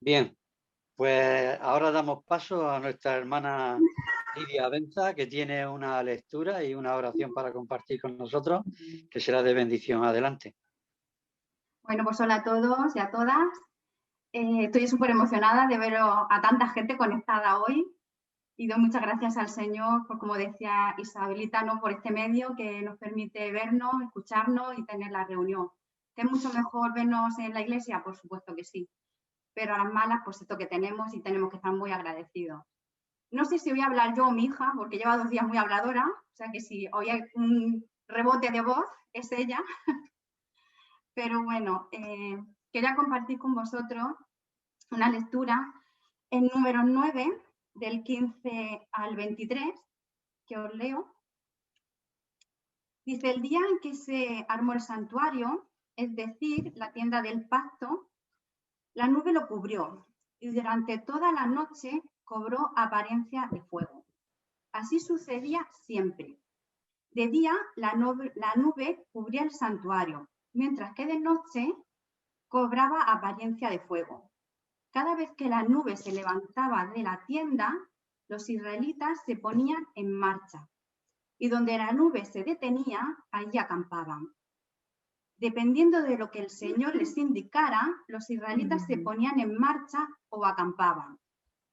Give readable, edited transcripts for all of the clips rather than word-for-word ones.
Bien, pues ahora damos paso a nuestra hermana Lidia Benza, que tiene una lectura y una oración para compartir con nosotros, que será de bendición. Adelante. Bueno, pues hola a todos y a todas. Estoy súper emocionada de ver a tanta gente conectada hoy y doy muchas gracias al Señor por, como decía Isabelita, ¿no? Por este medio que nos permite vernos, escucharnos y tener la reunión. ¿Que es mucho mejor vernos en la iglesia? Por supuesto que sí, pero a las malas, pues esto que tenemos y tenemos que estar muy agradecidos. No sé si voy a hablar yo o mi hija, porque lleva 2 días muy habladora, o sea que si hoy hay un rebote de voz, es ella. Pero bueno, quería compartir con vosotros una lectura en número 9, del 15 al 23, que os leo. Dice, el día en que se armó el santuario, es decir, la tienda del pacto, la nube lo cubrió y durante toda la noche cobró apariencia de fuego. Así sucedía siempre. De día la nube cubría el santuario, mientras que de noche cobraba apariencia de fuego. Cada vez que la nube se levantaba de la tienda, los israelitas se ponían en marcha, y donde la nube se detenía, allí acampaban. Dependiendo de lo que el Señor les indicara, los israelitas se ponían en marcha o acampaban,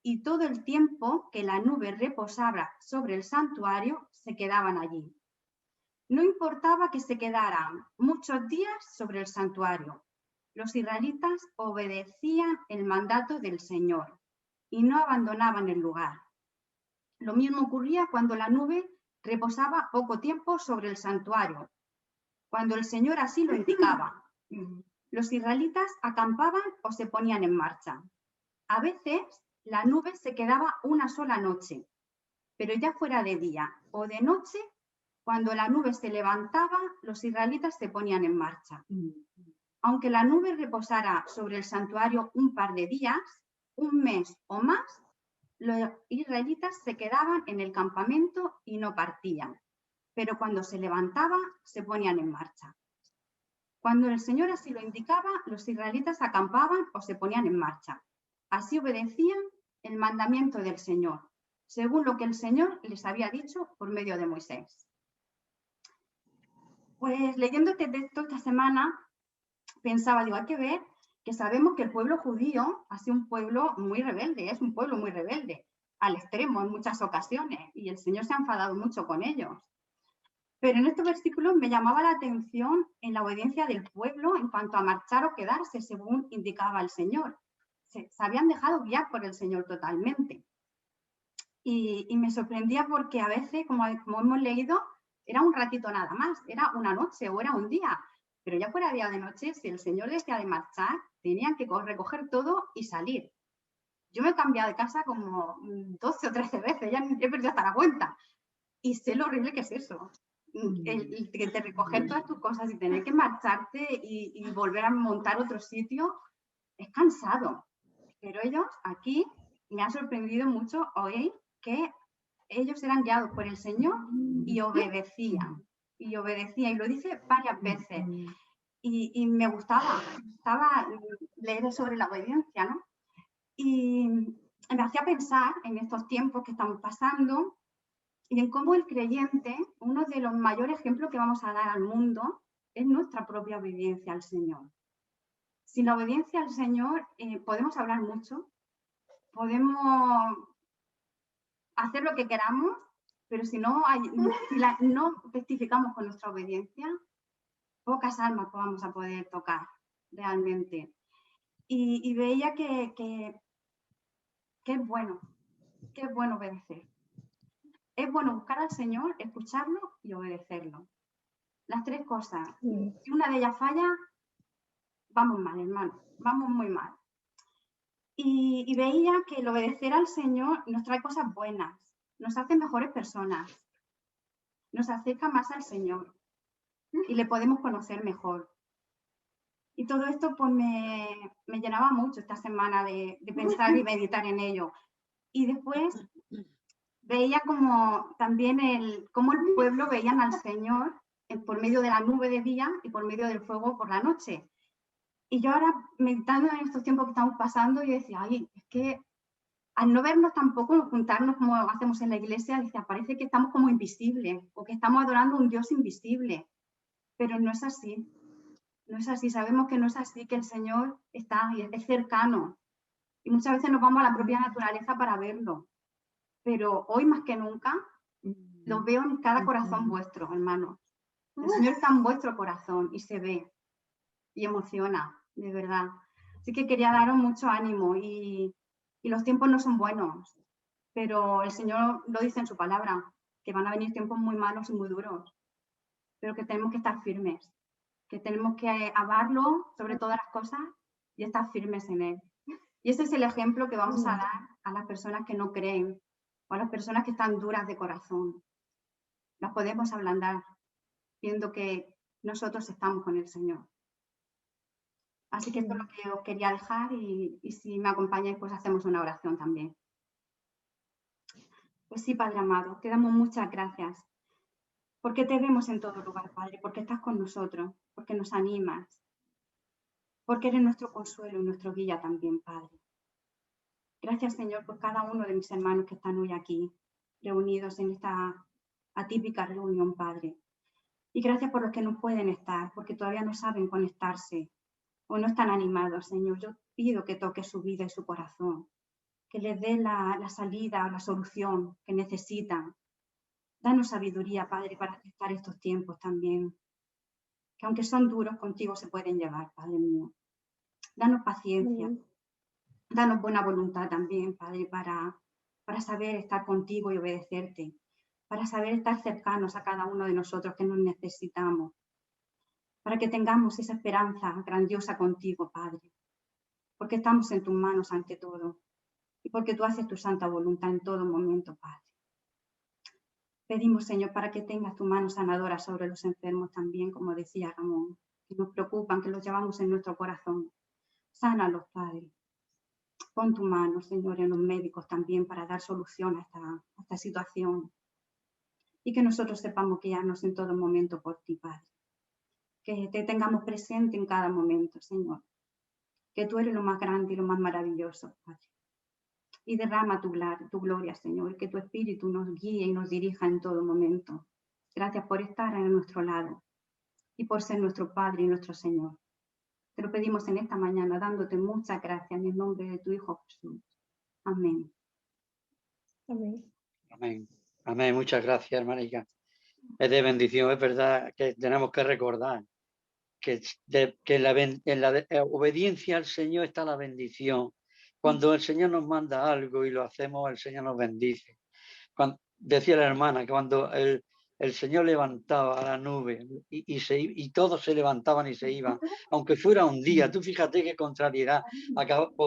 y todo el tiempo que la nube reposaba sobre el santuario, se quedaban allí. No importaba que se quedaran muchos días sobre el santuario. Los israelitas obedecían el mandato del Señor y no abandonaban el lugar. Lo mismo ocurría cuando la nube reposaba poco tiempo sobre el santuario, cuando el Señor así lo indicaba. Los israelitas acampaban o se ponían en marcha. A veces la nube se quedaba una sola noche, pero ya fuera de día o de noche, cuando la nube se levantaba, los israelitas se ponían en marcha. Aunque la nube reposara sobre el santuario un par de días, un mes o más, los israelitas se quedaban en el campamento y no partían. Pero cuando se levantaba, se ponían en marcha. Cuando el Señor así lo indicaba, los israelitas acampaban o se ponían en marcha. Así obedecían el mandamiento del Señor, según lo que el Señor les había dicho por medio de Moisés. Pues leyendo este texto esta semana, pensaba, digo, hay que ver que sabemos que el pueblo judío ha sido un pueblo muy rebelde, es un pueblo muy rebelde, al extremo en muchas ocasiones, y el Señor se ha enfadado mucho con ellos. Pero en estos versículos me llamaba la atención en la obediencia del pueblo en cuanto a marchar o quedarse, según indicaba el Señor. Se habían dejado guiar por el Señor totalmente. Y me sorprendía porque a veces, como hemos leído, era un ratito nada más, era una noche o era un día. Pero ya fuera día de noche, si el Señor decía de marchar, tenían que recoger todo y salir. Yo me he cambiado de casa como 12 o 13 veces, ya he perdido hasta la cuenta. Y sé lo horrible que es eso. El de recoger todas tus cosas y tener que marcharte y volver a montar otro sitio, es cansado. Pero ellos aquí me ha sorprendido mucho hoy que ellos eran guiados por el Señor y obedecían. Y lo dice varias veces. Y me gustaba leer sobre la obediencia, ¿no? Y me hacía pensar en estos tiempos que estamos pasando y en cómo el creyente, uno de los mayores ejemplos que vamos a dar al mundo, es nuestra propia obediencia al Señor. Sin la obediencia al Señor podemos hablar mucho, podemos hacer lo que queramos, pero si no testificamos con nuestra obediencia, pocas almas vamos a poder tocar realmente. Y veía que es bueno obedecer. Es bueno buscar al Señor, escucharlo y obedecerlo. Las tres cosas. Si una de ellas falla, vamos mal, hermano, vamos muy mal. Y veía que el obedecer al Señor nos trae cosas buenas, nos hace mejores personas, nos acerca más al Señor y le podemos conocer mejor. Y todo esto pues me llenaba mucho esta semana de pensar y meditar en ello. Y después veía como también cómo el pueblo veían al Señor por medio de la nube de día y por medio del fuego por la noche. Y yo ahora, meditando en estos tiempos que estamos pasando, yo decía, ay, es que al no vernos tampoco, juntarnos como hacemos en la iglesia, decía, parece que estamos como invisibles o que estamos adorando a un Dios invisible. Pero no es así. No es así. Sabemos que no es así, que el Señor está y es cercano. Y muchas veces nos vamos a la propia naturaleza para verlo. Pero hoy más que nunca lo veo en cada corazón vuestro, hermanos. El Señor está en vuestro corazón y se ve y emociona, de verdad. Así que quería daros mucho ánimo y los tiempos no son buenos, pero el Señor lo dice en su palabra, que van a venir tiempos muy malos y muy duros, pero que tenemos que estar firmes, que tenemos que amarlo sobre todas las cosas y estar firmes en Él. Y ese es el ejemplo que vamos a dar a las personas que no creen o a las personas que están duras de corazón. Las podemos ablandar viendo que nosotros estamos con el Señor. Así que esto es lo que os quería dejar y si me acompañáis, pues hacemos una oración también. Pues sí, Padre amado, te damos muchas gracias, porque te vemos en todo lugar, Padre, porque estás con nosotros, porque nos animas, porque eres nuestro consuelo y nuestro guía también, Padre. Gracias, Señor, por cada uno de mis hermanos que están hoy aquí, reunidos en esta atípica reunión, Padre. Y gracias por los que no pueden estar, porque todavía no saben conectarse o no están animados, Señor. Yo pido que toques su vida y su corazón, que les dé la salida o la solución que necesitan. Danos sabiduría, Padre, para aceptar estos tiempos también, que aunque son duros, contigo se pueden llevar, Padre mío. Danos paciencia, danos buena voluntad también, Padre, para saber estar contigo y obedecerte, para saber estar cercanos a cada uno de nosotros que nos necesitamos, para que tengamos esa esperanza grandiosa contigo, Padre, porque estamos en tus manos ante todo y porque tú haces tu santa voluntad en todo momento, Padre. Pedimos, Señor, para que tengas tu mano sanadora sobre los enfermos también, como decía Ramón, que nos preocupan, que los llevamos en nuestro corazón. Sánalos, Padre. Pon tu mano, Señor, en los médicos también para dar solución a esta situación. Y que nosotros sepamos guiarnos en todo momento por ti, Padre. Que te tengamos presente en cada momento, Señor. Que tú eres lo más grande y lo más maravilloso, Padre. Y derrama tu gloria, Señor, y que tu Espíritu nos guíe y nos dirija en todo momento. Gracias por estar a nuestro lado y por ser nuestro Padre y nuestro Señor. Te lo pedimos en esta mañana, dándote muchas gracias en el nombre de tu Hijo Jesús. Amén. Amén. Amén. Amén. Muchas gracias, hermanica. Es de bendición, es verdad que tenemos que recordar que en la obediencia al Señor está la bendición. Cuando el Señor nos manda algo y lo hacemos, el Señor nos bendice. Decía la hermana que cuando el Señor levantaba a la nube y todos se levantaban y se iban, aunque fuera un día, tú fíjate qué contrariedad,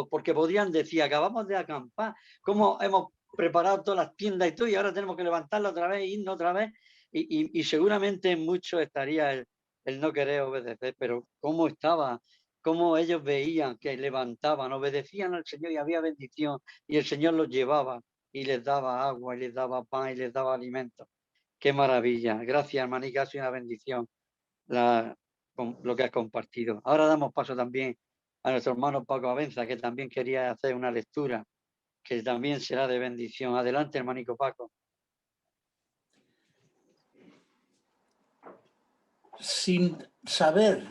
porque podrían decir, acabamos de acampar, ¿cómo hemos preparado todas las tiendas y todo y ahora tenemos que levantarla otra vez, irnos otra vez? Y seguramente en muchos estaría el no querer obedecer, pero cómo estaba, cómo ellos veían que levantaban, obedecían al Señor y había bendición y el Señor los llevaba y les daba agua y les daba pan y les daba alimento. Qué maravilla. Gracias, hermanica, ha sido una bendición lo que has compartido. Ahora damos paso también a nuestro hermano Paco Abenza, que también quería hacer una lectura, que también será de bendición. Adelante, hermanico Paco. Sin saber,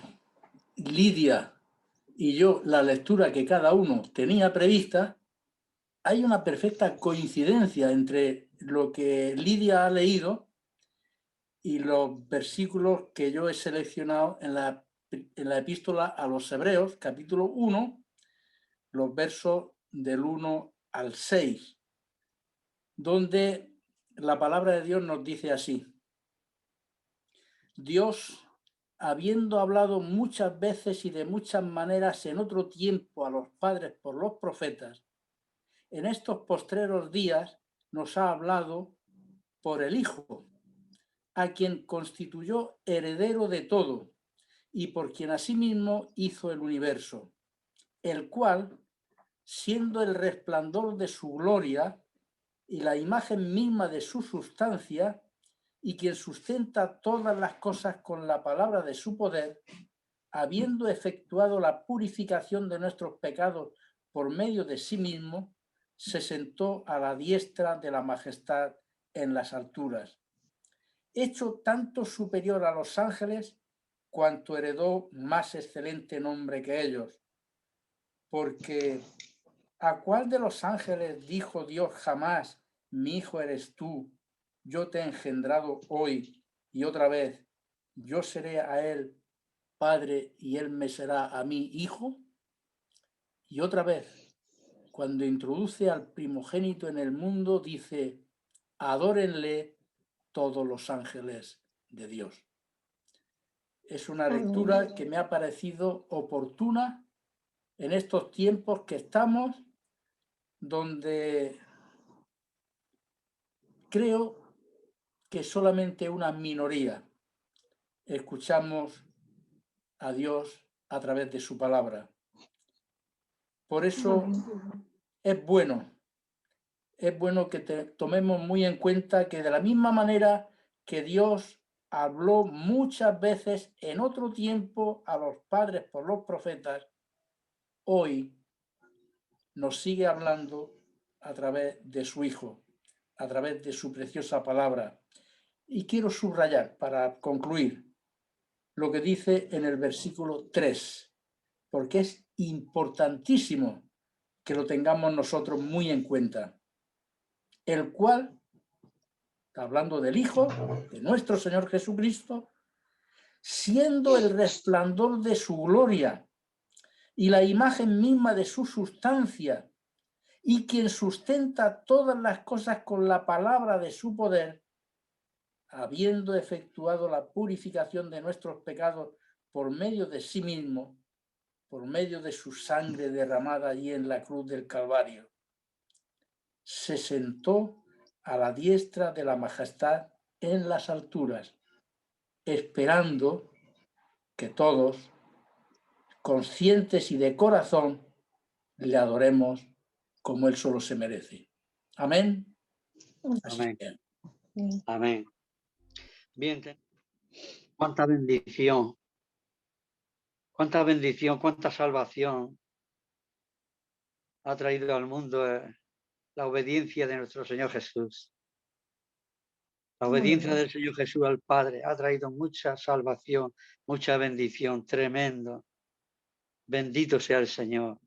Lidia y yo, la lectura que cada uno tenía prevista, hay una perfecta coincidencia entre lo que Lidia ha leído y los versículos que yo he seleccionado en la epístola a los Hebreos, capítulo 1, los versos del 1 al 6, donde la palabra de Dios nos dice así: Dios, habiendo hablado muchas veces y de muchas maneras en otro tiempo a los padres por los profetas, en estos postreros días nos ha hablado por el Hijo, a quien constituyó heredero de todo y por quien asimismo hizo el universo, el cual, siendo el resplandor de su gloria y la imagen misma de su sustancia, y quien sustenta todas las cosas con la palabra de su poder, habiendo efectuado la purificación de nuestros pecados por medio de sí mismo, se sentó a la diestra de la majestad en las alturas, hecho tanto superior a los ángeles cuanto heredó más excelente nombre que ellos. Porque ¿a cuál de los ángeles dijo Dios jamás, mi hijo eres tú, yo te he engendrado hoy, y otra vez, yo seré a él padre y él me será a mí hijo? Y otra vez, cuando introduce al primogénito en el mundo, dice, adórenle todos los ángeles de Dios. Es una lectura que me ha parecido oportuna en estos tiempos que estamos, donde creo que solamente una minoría escuchamos a Dios a través de su palabra. Por eso es bueno que tomemos muy en cuenta que de la misma manera que Dios habló muchas veces en otro tiempo a los padres por los profetas, hoy nos sigue hablando a través de su Hijo, a través de su preciosa palabra. Y quiero subrayar, para concluir, lo que dice en el versículo 3, porque es importantísimo que lo tengamos nosotros muy en cuenta. El cual, hablando del Hijo, de nuestro Señor Jesucristo, siendo el resplandor de su gloria y la imagen misma de su sustancia, y quien sustenta todas las cosas con la palabra de su poder, habiendo efectuado la purificación de nuestros pecados por medio de sí mismo, por medio de su sangre derramada allí en la cruz del Calvario, se sentó a la diestra de la majestad en las alturas, esperando que todos, conscientes y de corazón, le adoremos como él solo se merece. Amén. Amén. Sí. Amén. Bien, cuánta bendición, cuánta salvación ha traído al mundo la obediencia de nuestro Señor Jesús. La obediencia del Señor Jesús al Padre ha traído mucha salvación, mucha bendición, tremendo. Bendito sea el Señor.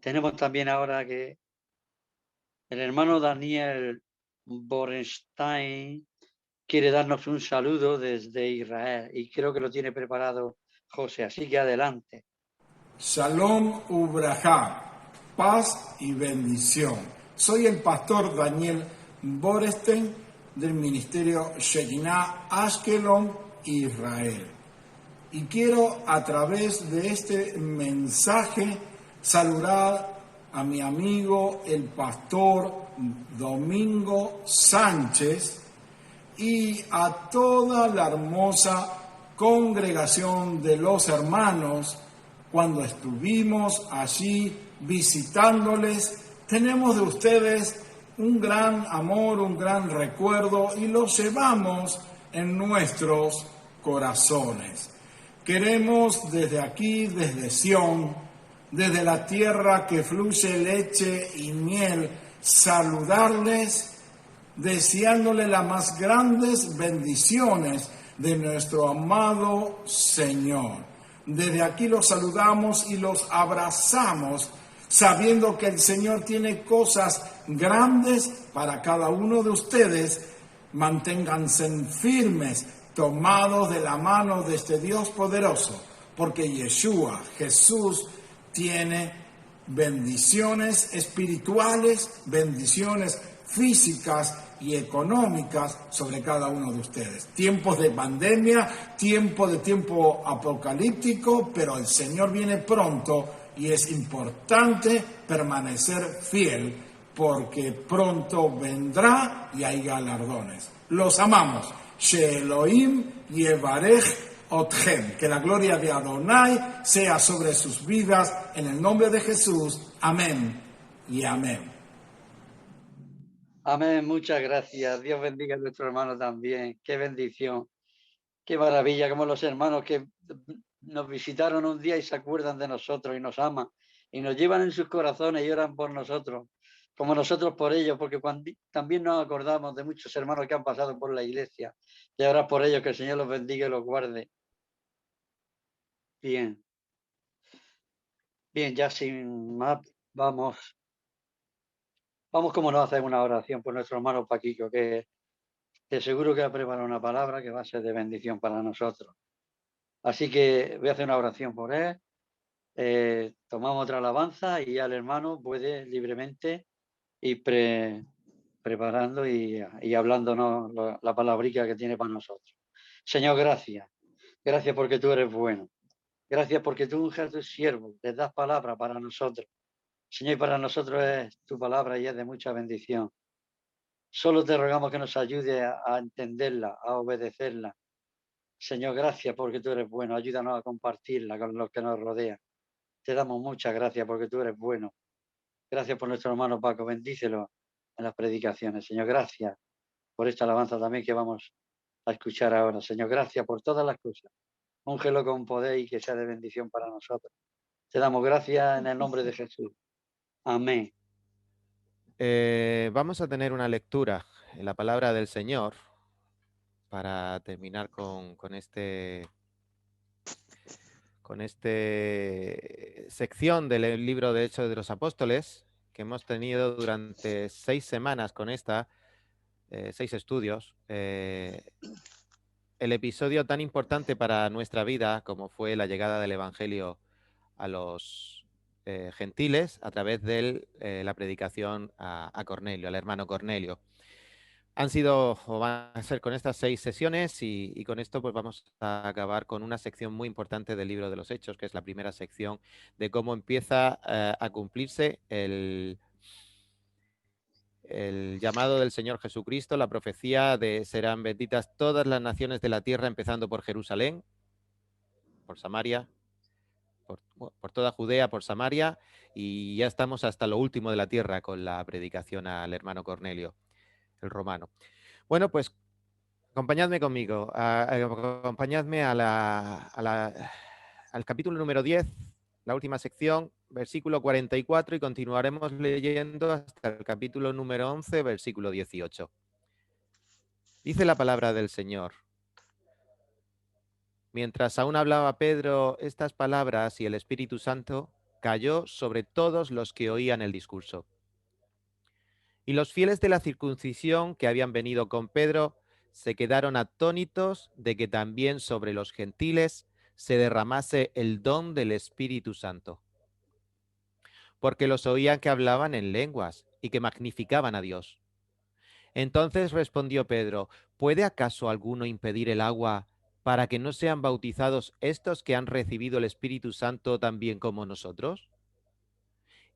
Tenemos también ahora que el hermano Daniel Borenstein quiere darnos un saludo desde Israel y creo que lo tiene preparado José, así que adelante. Shalom Ubrajá, paz y bendición. Soy el pastor Daniel Borenstein del ministerio Shekinah Ashkelon, Israel. Y quiero a través de este mensaje saludar a mi amigo el pastor Domingo Sánchez y a toda la hermosa congregación de los hermanos. Cuando estuvimos allí visitándoles, tenemos de ustedes un gran amor, un gran recuerdo y lo llevamos en nuestros corazones. Queremos desde aquí, desde Sión, desde la tierra que fluye leche y miel, saludarles, deseándole las más grandes bendiciones de nuestro amado Señor. Desde aquí los saludamos y los abrazamos, sabiendo que el Señor tiene cosas grandes para cada uno de ustedes. Manténganse firmes, tomados de la mano de este Dios poderoso, porque Yeshua, Jesús, tiene bendiciones espirituales, bendiciones físicas y económicas sobre cada uno de ustedes. Tiempos de pandemia, tiempo apocalíptico, pero el Señor viene pronto y es importante permanecer fiel porque pronto vendrá y hay galardones. Los amamos. Sheelohim Yevarech Otchem. Que la gloria de Adonai sea sobre sus vidas en el nombre de Jesús. Amén y amén. Amén, muchas gracias. Dios bendiga a nuestro hermano también. Qué bendición, qué maravilla, como los hermanos que nos visitaron un día y se acuerdan de nosotros y nos aman y nos llevan en sus corazones y oran por nosotros, como nosotros por ellos, porque también nos acordamos de muchos hermanos que han pasado por la iglesia y ahora por ellos, que el Señor los bendiga y los guarde. Bien. Bien, ya sin más, vamos como nos hacer una oración por nuestro hermano Paquico, que seguro que ha preparado una palabra que va a ser de bendición para nosotros. Así que voy a hacer una oración por él. Tomamos otra alabanza y ya el hermano puede libremente ir preparando y hablándonos la palabrica que tiene para nosotros. Señor, gracias. Gracias porque tú eres bueno. Gracias porque tú unges a tus siervos, les das palabra para nosotros. Señor, y para nosotros es tu palabra y es de mucha bendición. Solo te rogamos que nos ayude a entenderla, a obedecerla. Señor, gracias porque tú eres bueno. Ayúdanos a compartirla con los que nos rodean. Te damos muchas gracias porque tú eres bueno. Gracias por nuestro hermano Paco. Bendícelo en las predicaciones. Señor, gracias por esta alabanza también que vamos a escuchar ahora. Señor, gracias por todas las cosas. Úngelo con poder y que sea de bendición para nosotros. Te damos gracias en el nombre de Jesús. Amén. Vamos a tener una lectura en la palabra del Señor para terminar con sección del libro de Hechos de los Apóstoles que hemos tenido durante 6 semanas con 6 estudios. El episodio tan importante para nuestra vida como fue la llegada del Evangelio a los gentiles a través de la predicación a Cornelio, al hermano Cornelio. Han sido o van a ser con estas 6 sesiones y con esto pues vamos a acabar con una sección muy importante del libro de los Hechos, que es la primera sección de cómo empieza a cumplirse el llamado del Señor Jesucristo, la profecía de serán benditas todas las naciones de la tierra, empezando por Jerusalén, por Samaria, por toda Judea, por Samaria, y ya estamos hasta lo último de la tierra con la predicación al hermano Cornelio, el romano. Bueno, pues acompañadme conmigo, acompañadme al capítulo número 10, la última sección, versículo 44, y continuaremos leyendo hasta el capítulo número 11, versículo 18. Dice la palabra del Señor: mientras aún hablaba Pedro estas palabras, y el Espíritu Santo cayó sobre todos los que oían el discurso. Y los fieles de la circuncisión que habían venido con Pedro se quedaron atónitos de que también sobre los gentiles se derramase el don del Espíritu Santo, porque los oían que hablaban en lenguas y que magnificaban a Dios. Entonces respondió Pedro: ¿puede acaso alguno impedir el agua para que no sean bautizados estos que han recibido el Espíritu Santo también como nosotros?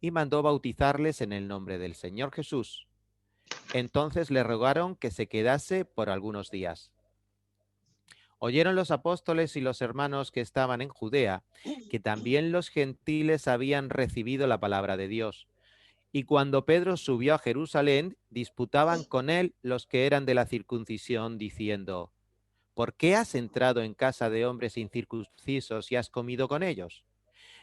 Y mandó bautizarles en el nombre del Señor Jesús. Entonces le rogaron que se quedase por algunos días. Oyeron los apóstoles y los hermanos que estaban en Judea que también los gentiles habían recibido la palabra de Dios. Y cuando Pedro subió a Jerusalén, disputaban con él los que eran de la circuncisión, diciendo: ¿por qué has entrado en casa de hombres incircuncisos y has comido con ellos?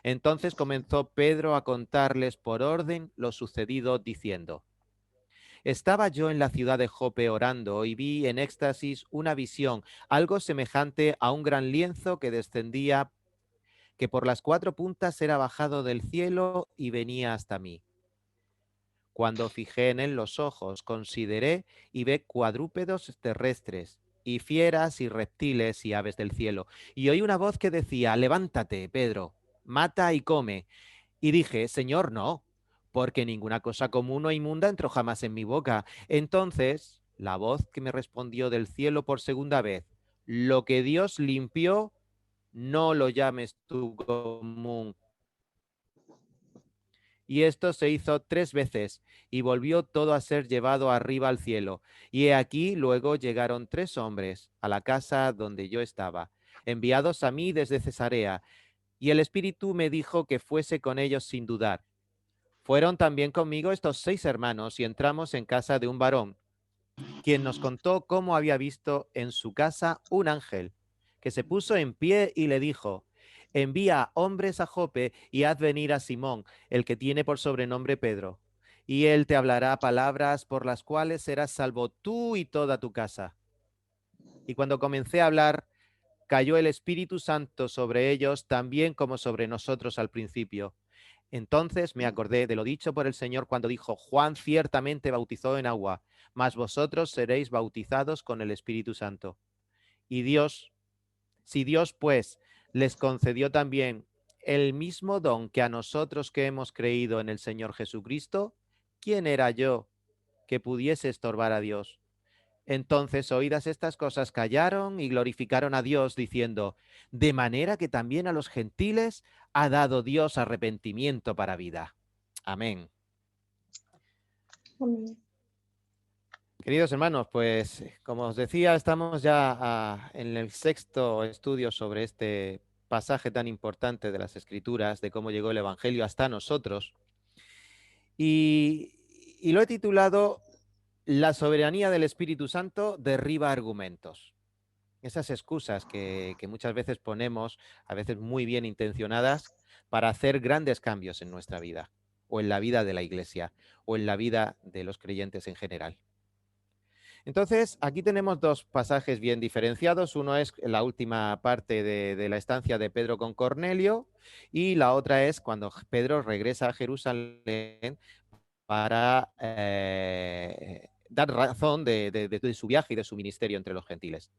Entonces comenzó Pedro a contarles por orden lo sucedido, diciendo: estaba yo en la ciudad de Jope orando y vi en éxtasis una visión, algo semejante a un gran lienzo que descendía, que por las 4 puntas era bajado del cielo y venía hasta mí. Cuando fijé en él los ojos, consideré y vi cuadrúpedos terrestres, y fieras y reptiles y aves del cielo. Y oí una voz que decía: levántate, Pedro, mata y come. Y dije: Señor, no, porque ninguna cosa común o inmunda entró jamás en mi boca. Entonces la voz que me respondió del cielo por segunda vez: lo que Dios limpió, no lo llames tú común. Y esto se hizo 3 veces, y volvió todo a ser llevado arriba al cielo. Y he aquí luego llegaron 3 hombres a la casa donde yo estaba, enviados a mí desde Cesarea, y el Espíritu me dijo que fuese con ellos sin dudar. Fueron también conmigo estos 6 hermanos, y entramos en casa de un varón, quien nos contó cómo había visto en su casa un ángel, que se puso en pie y le dijo: envía hombres a Jope y haz venir a Simón, el que tiene por sobrenombre Pedro, y él te hablará palabras por las cuales serás salvo tú y toda tu casa. Y cuando comencé a hablar, cayó el Espíritu Santo sobre ellos, también como sobre nosotros al principio. Entonces me acordé de lo dicho por el Señor cuando dijo: Juan ciertamente bautizó en agua, mas vosotros seréis bautizados con el Espíritu Santo. Y Dios, si Dios pues les concedió también el mismo don que a nosotros que hemos creído en el Señor Jesucristo, ¿quién era yo que pudiese estorbar a Dios? Entonces, oídas estas cosas, callaron y glorificaron a Dios, diciendo: de manera que también a los gentiles ha dado Dios arrepentimiento para vida. Amén. Amén. Queridos hermanos, pues como os decía, estamos ya en el 6º estudio sobre este pasaje tan importante de las Escrituras, de cómo llegó el Evangelio hasta nosotros. Y lo he titulado: La soberanía del Espíritu Santo derriba argumentos. Esas excusas que muchas veces ponemos, a veces muy bien intencionadas, para hacer grandes cambios en nuestra vida, o en la vida de la Iglesia, o en la vida de los creyentes en general. Entonces, aquí tenemos dos pasajes bien diferenciados. Uno es la última parte de la estancia de Pedro con Cornelio, y la otra es cuando Pedro regresa a Jerusalén para dar razón de su viaje y de su ministerio entre los gentiles.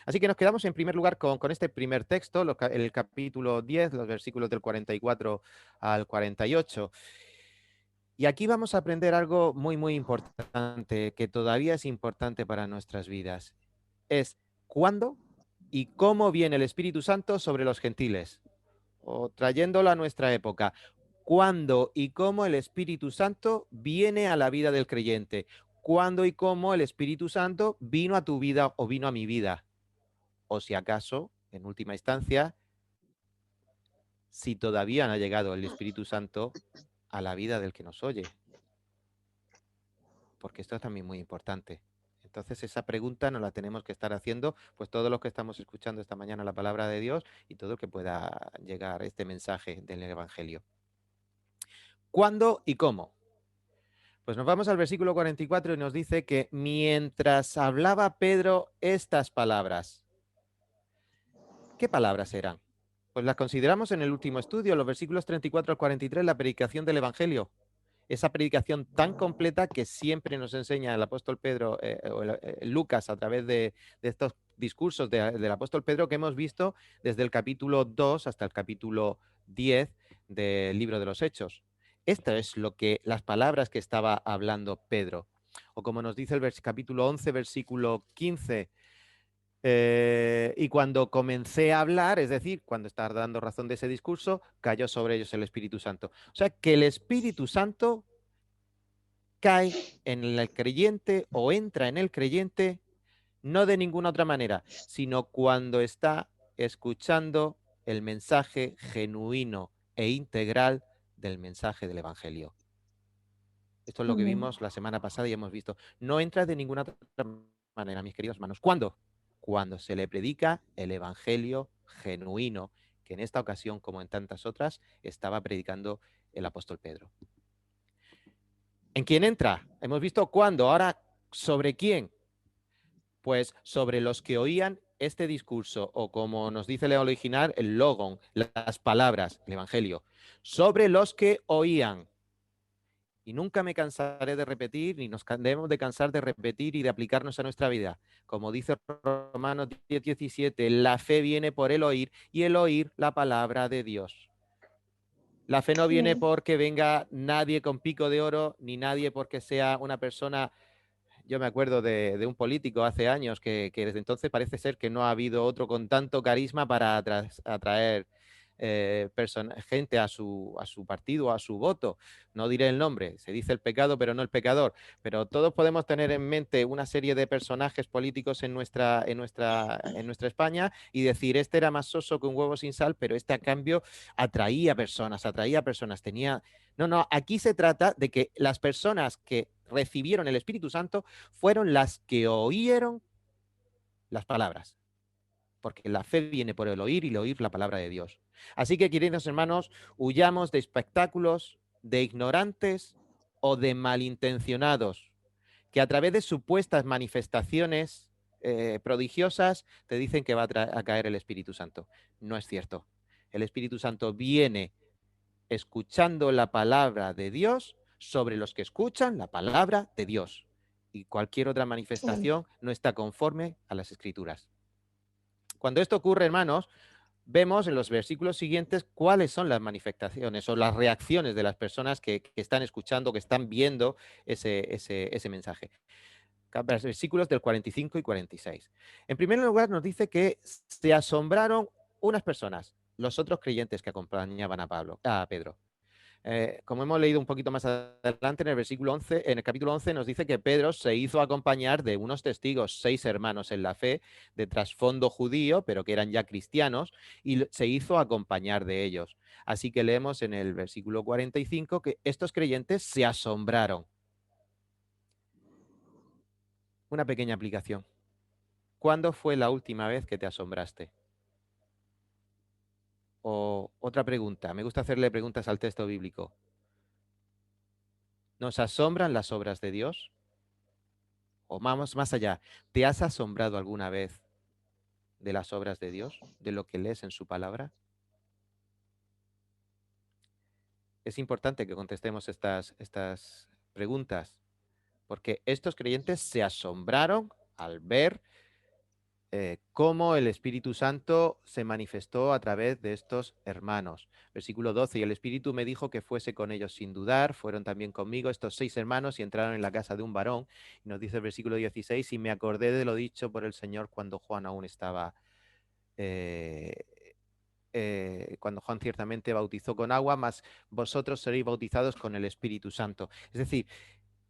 Así que nos quedamos en primer lugar con este primer texto, el capítulo 10, los versículos del 44 al 48. Y aquí vamos a aprender algo muy, muy importante, que todavía es importante para nuestras vidas. Es cuándo y cómo viene el Espíritu Santo sobre los gentiles, o trayéndolo a nuestra época. Cuándo y cómo el Espíritu Santo viene a la vida del creyente. Cuándo y cómo el Espíritu Santo vino a tu vida o vino a mi vida. O si acaso, en última instancia, si todavía no ha llegado el Espíritu Santo a la vida del que nos oye. Porque esto es también muy importante. Entonces esa pregunta nos la tenemos que estar haciendo, pues todos los que estamos escuchando esta mañana la palabra de Dios y todo el que pueda llegar este mensaje del Evangelio. ¿Cuándo y cómo? Pues nos vamos al versículo 44 y nos dice que mientras hablaba Pedro estas palabras. ¿Qué palabras eran? Pues las consideramos en el último estudio, los versículos 34 al 43, la predicación del Evangelio. Esa predicación tan completa que siempre nos enseña el apóstol Pedro, Lucas, a través de estos discursos del apóstol Pedro que hemos visto desde el capítulo 2 hasta el capítulo 10 del libro de los Hechos. Esto es las palabras que estaba hablando Pedro. O como nos dice el capítulo 11, versículo 15, y cuando comencé a hablar, es decir, cuando estaba dando razón de ese discurso, cayó sobre ellos el Espíritu Santo. O sea, que el Espíritu Santo cae en el creyente o entra en el creyente no de ninguna otra manera, sino cuando está escuchando el mensaje genuino e integral del mensaje del Evangelio. Esto es lo que vimos la semana pasada y hemos visto. No entra de ninguna otra manera, mis queridos hermanos. ¿Cuándo? Cuando se le predica el Evangelio genuino, que en esta ocasión, como en tantas otras, estaba predicando el apóstol Pedro. ¿En quién entra? Hemos visto cuándo. Ahora, ¿sobre quién? Pues sobre los que oían este discurso, o como nos dice el original, el logon, las palabras, el Evangelio. Sobre los que oían. Y nunca me cansaré de repetir, ni nos debemos de cansar de repetir y de aplicarnos a nuestra vida. Como dice Romanos 10:17, la fe viene por el oír y el oír la palabra de Dios. La fe no viene porque venga nadie con pico de oro, ni nadie porque sea una persona. Yo me acuerdo de un político hace años que desde entonces parece ser que no ha habido otro con tanto carisma para atraer gente a su partido, a su voto. No diré el nombre, se dice el pecado, pero no el pecador. Pero todos podemos tener en mente una serie de personajes políticos en nuestra España y decir, este era más soso que un huevo sin sal, pero este a cambio atraía personas. No, aquí se trata de que las personas que recibieron el Espíritu Santo fueron las que oyeron las palabras. porque la fe viene por el oír y el oír la palabra de Dios. Así que, queridos hermanos, huyamos de espectáculos, de ignorantes o de malintencionados, que a través de supuestas manifestaciones prodigiosas te dicen que va a caer el Espíritu Santo. No es cierto. El Espíritu Santo viene escuchando la palabra de Dios sobre los que escuchan la palabra de Dios. Y cualquier otra manifestación no está conforme a las Escrituras. Cuando esto ocurre, hermanos, vemos en los versículos siguientes cuáles son las manifestaciones o las reacciones de las personas que están escuchando, que están viendo ese mensaje. Versículos del 45 y 46. En primer lugar, nos dice que se asombraron unas personas, los otros creyentes que acompañaban a Pedro. Como hemos leído un poquito más adelante en el versículo 11, en el capítulo 11 nos dice que Pedro se hizo acompañar de unos testigos, 6 hermanos en la fe, de trasfondo judío, pero que eran ya cristianos, y se hizo acompañar de ellos. Así que leemos en el versículo 45 que estos creyentes se asombraron. Una pequeña aplicación. ¿Cuándo fue la última vez que te asombraste? O otra pregunta, me gusta hacerle preguntas al texto bíblico. ¿Nos asombran las obras de Dios? O vamos más allá, ¿te has asombrado alguna vez de las obras de Dios, de lo que lees en su palabra? Es importante que contestemos estas preguntas, porque estos creyentes se asombraron al ver cómo el Espíritu Santo se manifestó a través de estos hermanos. Versículo 12, y el Espíritu me dijo que fuese con ellos sin dudar, fueron también conmigo estos 6 hermanos y entraron en la casa de un varón. Y nos dice el versículo 16, y me acordé de lo dicho por el Señor cuando Juan aún estaba, cuando Juan ciertamente bautizó con agua, mas vosotros seréis bautizados con el Espíritu Santo. Es decir,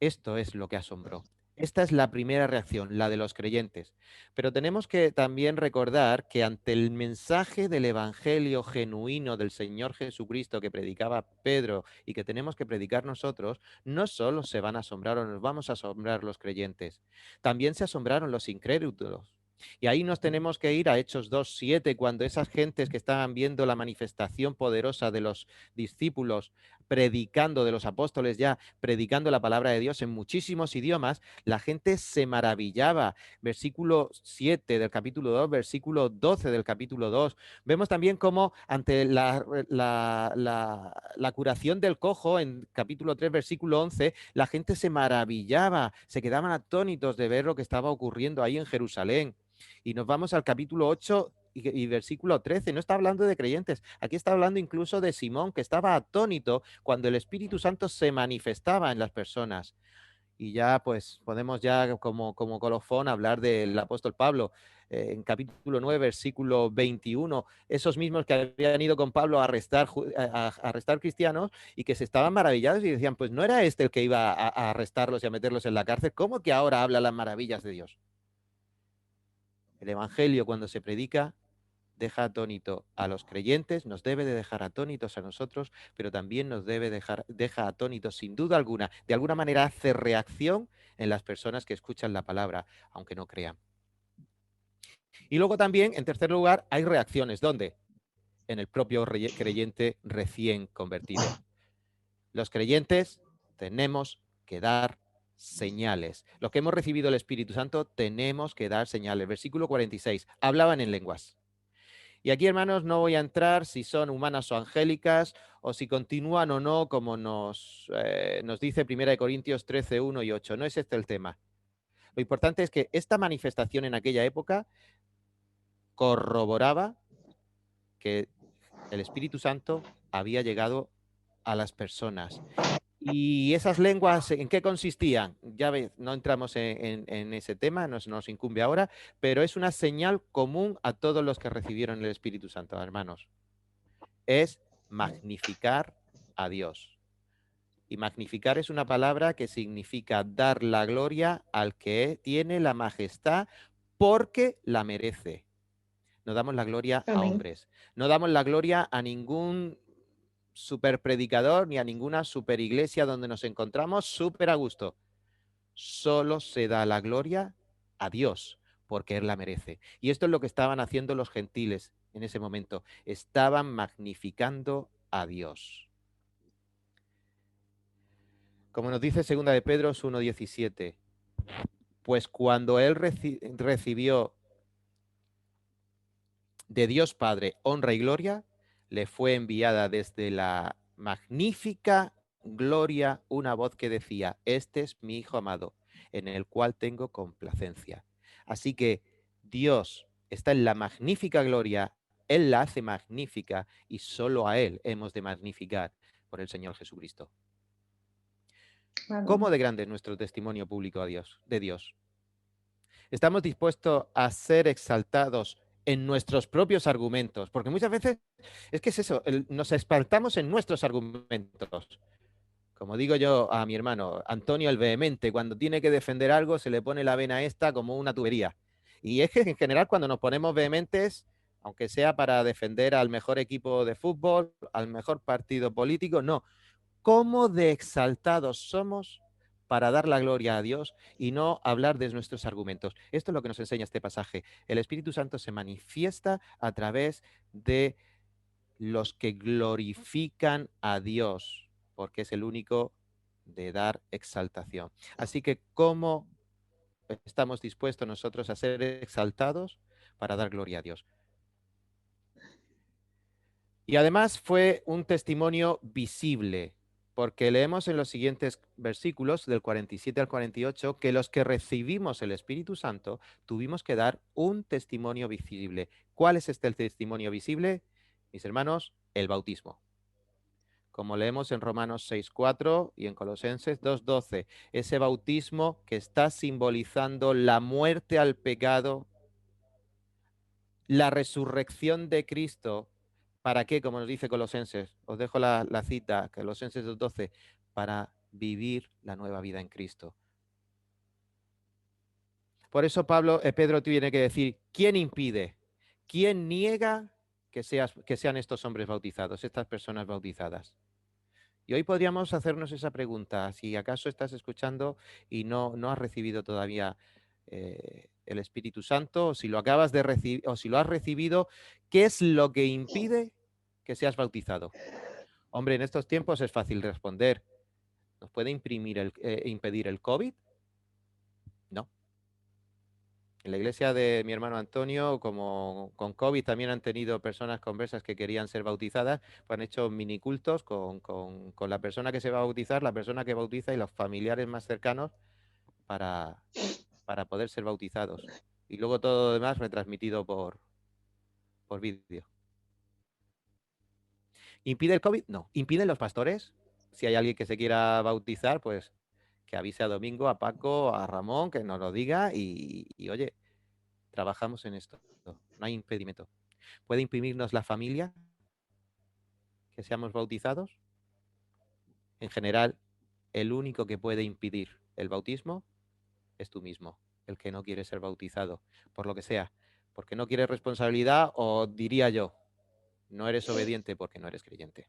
esto es lo que asombró. Esta es la primera reacción, la de los creyentes. Pero tenemos que también recordar que ante el mensaje del evangelio genuino del Señor Jesucristo que predicaba Pedro y que tenemos que predicar nosotros, no solo se van a asombrar o nos vamos a asombrar los creyentes, también se asombraron los incrédulos. Y ahí nos tenemos que ir a Hechos 2:7, cuando esas gentes que estaban viendo la manifestación poderosa de los discípulos predicando, de los apóstoles ya predicando la palabra de Dios en muchísimos idiomas, la gente se maravillaba. Versículo 7 del capítulo 2, versículo 12 del capítulo 2. Vemos también cómo ante la curación del cojo en capítulo 3, versículo 11, la gente se maravillaba, se quedaban atónitos de ver lo que estaba ocurriendo ahí en Jerusalén. Y nos vamos al capítulo 8 y versículo 13, no está hablando de creyentes, aquí está hablando incluso de Simón, que estaba atónito cuando el Espíritu Santo se manifestaba en las personas. Y ya pues podemos ya como colofón hablar del apóstol Pablo. En capítulo 9, versículo 21, esos mismos que habían ido con Pablo a arrestar cristianos y que se estaban maravillados y decían, pues no era este el que iba a arrestarlos y a meterlos en la cárcel, ¿cómo que ahora habla las maravillas de Dios? El evangelio, cuando se predica, deja atónito a los creyentes, nos debe de dejar atónitos a nosotros, pero también nos deja atónitos sin duda alguna. De alguna manera hace reacción en las personas que escuchan la palabra, aunque no crean. Y luego también, en tercer lugar, hay reacciones. ¿Dónde? En el propio creyente recién convertido. Los creyentes tenemos que dar señales. Los que hemos recibido el Espíritu Santo tenemos que dar señales. Versículo 46. Hablaban en lenguas. Y aquí, hermanos, no voy a entrar si son humanas o angélicas o si continúan o no, como nos dice 1 Corintios 13, 1 y 8. No es este el tema. Lo importante es que esta manifestación en aquella época corroboraba que el Espíritu Santo había llegado a las personas. ¿Y esas lenguas en qué consistían? Ya ves, no entramos en ese tema, nos incumbe ahora, pero es una señal común a todos los que recibieron el Espíritu Santo, hermanos. Es magnificar a Dios. Y magnificar es una palabra que significa dar la gloria al que tiene la majestad porque la merece. No damos la gloria a hombres, no damos la gloria a ningún super predicador ni a ninguna super iglesia donde nos encontramos súper a gusto. Solo se da la gloria a Dios, porque Él la merece. Y esto es lo que estaban haciendo los gentiles en ese momento. Estaban magnificando a Dios. Como nos dice 2 de Pedro 1:17, pues cuando Él recibió de Dios Padre honra y gloria, le fue enviada desde la magnífica gloria una voz que decía: este es mi Hijo amado, en el cual tengo complacencia. Así que Dios está en la magnífica gloria, Él la hace magnífica y solo a Él hemos de magnificar por el Señor Jesucristo. Amén. ¿Cómo de grande es nuestro testimonio público de Dios? ¿Estamos dispuestos a ser exaltados en nuestros propios argumentos? Porque muchas veces es que es eso, nos exaltamos en nuestros argumentos. Como digo yo a mi hermano, Antonio el vehemente, cuando tiene que defender algo se le pone la vena esta como una tubería. Y es que en general cuando nos ponemos vehementes, aunque sea para defender al mejor equipo de fútbol, al mejor partido político, no. ¿Cómo de exaltados somos para dar la gloria a Dios y no hablar de nuestros argumentos? Esto es lo que nos enseña este pasaje. El Espíritu Santo se manifiesta a través de los que glorifican a Dios, porque es el único de dar exaltación. Así que, ¿cómo estamos dispuestos nosotros a ser exaltados para dar gloria a Dios? Y además fue un testimonio visible, porque leemos en los siguientes versículos, del 47 al 48, que los que recibimos el Espíritu Santo tuvimos que dar un testimonio visible. ¿Cuál es este testimonio visible? Mis hermanos, el bautismo. Como leemos en Romanos 6:4 y en Colosenses 2:12, ese bautismo que está simbolizando la muerte al pecado, la resurrección de Cristo. ¿Para qué? Como nos dice Colosenses. Os dejo la cita, Colosenses 2:12, para vivir la nueva vida en Cristo. Por eso Pedro tiene que decir, ¿quién impide? ¿Quién niega que sean estos hombres bautizados, estas personas bautizadas? Y hoy podríamos hacernos esa pregunta, si acaso estás escuchando y no has recibido todavía el Espíritu Santo, o si lo acabas de recibir, o si lo has recibido, ¿qué es lo que impide que seas bautizado? Hombre, en estos tiempos es fácil responder. ¿Nos puede impedir el COVID? No. En la iglesia de mi hermano Antonio, como con COVID también han tenido personas conversas que querían ser bautizadas, pues han hecho minicultos con la persona que se va a bautizar, la persona que bautiza y los familiares más cercanos para poder ser bautizados. Y luego todo lo demás retransmitido por vídeo. ¿Impide el COVID? No. ¿Impiden los pastores? Si hay alguien que se quiera bautizar, pues que avise a Domingo, a Paco, a Ramón, que nos lo diga y oye, trabajamos en esto. No hay impedimento. ¿Puede imprimirnos la familia que seamos bautizados? En general, el único que puede impedir el bautismo es tú mismo, el que no quiere ser bautizado, por lo que sea, porque no quiere responsabilidad o diría yo, no eres obediente porque no eres creyente.